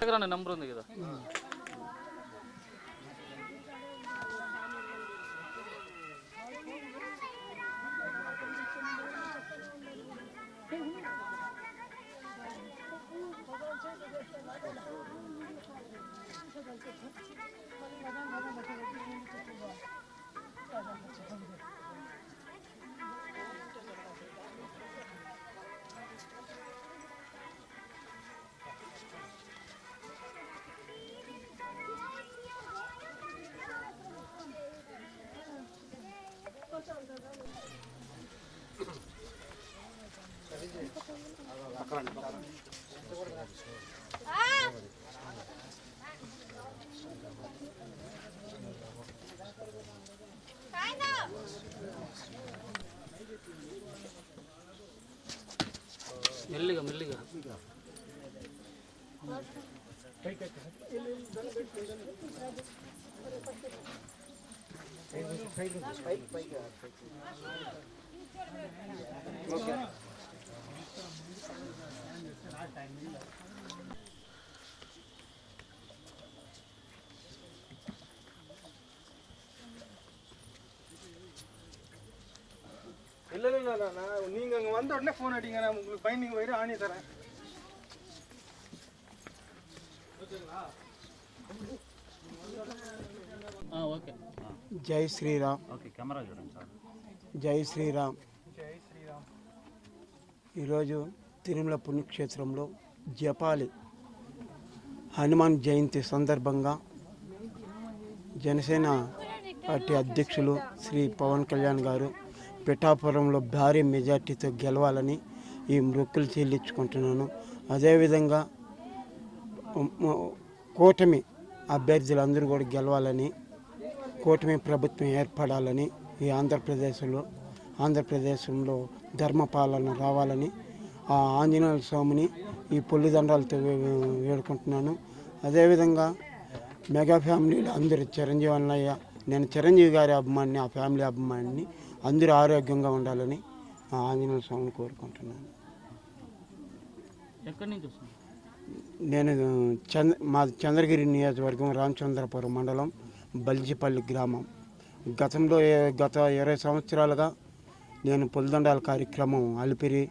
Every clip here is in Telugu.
నెంబర్ ఉంది కదా. మెల్లిగా మెల్లిగా இல்லை நீங்கள் அங்கே வந்த உடனே ஃபோன் அடிங்க, நான் உங்களுக்கு பைண்டிங் வயிறு ஆணி தரேன். ఓకే. జై శ్రీరామ్. ఓకే, కెమెరా చూడండి సార్. జై శ్రీరామ్. జై శ్రీరామ్. ఈరోజు తిరుమల పుణ్యక్షేత్రంలో జపాలి హనుమాన్ జయంతి సందర్భంగా జనసేన పార్టీ అధ్యక్షులు శ్రీ పవన్ కళ్యాణ్ గారు పిఠాపురంలో భారీ మెజార్టీతో గెలవాలని ఈ మొక్కులు చెల్లించుకుంటున్నాను. అదేవిధంగా కూటమి అభ్యర్థులందరూ కూడా గెలవాలని, కూటమి ప్రభుత్వం ఏర్పడాలని, ఈ ఆంధ్రప్రదేశంలో ధర్మపాలన రావాలని ఆ ఆంజనేయ స్వామిని ఈ పొల్లిదండాలతో వేడుకుంటున్నాను. అదేవిధంగా మెగా ఫ్యామిలీలో అందరూ చిరంజీవి అన్నయ్య, నేను చిరంజీవి గారి అభిమానిని, ఆ ఫ్యామిలీ అభిమానిని, అందరూ ఆరోగ్యంగా ఉండాలని ఆ ఆంజనేయ స్వామిని కోరుకుంటున్నాను. ఎక్కడి నుంచి వస్తుంది? నేను మా చంద్రగిరి నియోజకవర్గం రామచంద్రపురం మండలం బల్జిపల్లి గ్రామం. గత 20 సంవత్సరాలుగా నేను పొలిదండాల కార్యక్రమం అలిపిరి,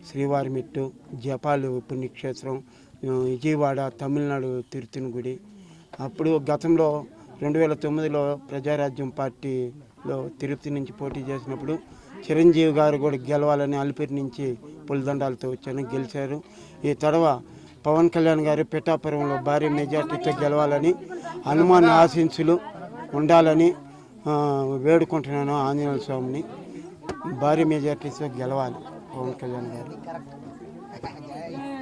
శ్రీవారిమెట్టు, జపాలి పుణ్యక్షేత్రం, విజయవాడ, తమిళనాడు తిరుత్తని గుడి. అప్పుడు గతంలో 2009లో ప్రజారాజ్యం పార్టీలో తిరుపతి నుంచి పోటీ చేసినప్పుడు చిరంజీవి గారు కూడా గెలవాలని అలిపిరి నుంచి పొలిదండాలతో వచ్చాను, గెలిచారు. ఈ తడవ పవన్ కళ్యాణ్ గారు పిఠాపురంలో భారీ మెజార్టీతో గెలవాలని, హనుమాన్ ఆశీస్సులు ఉండాలని వేడుకుంటున్నాను. ఆంజనేయ స్వామిని భారీ మెజార్టీతో గెలవాలి పవన్ కళ్యాణ్ గారు.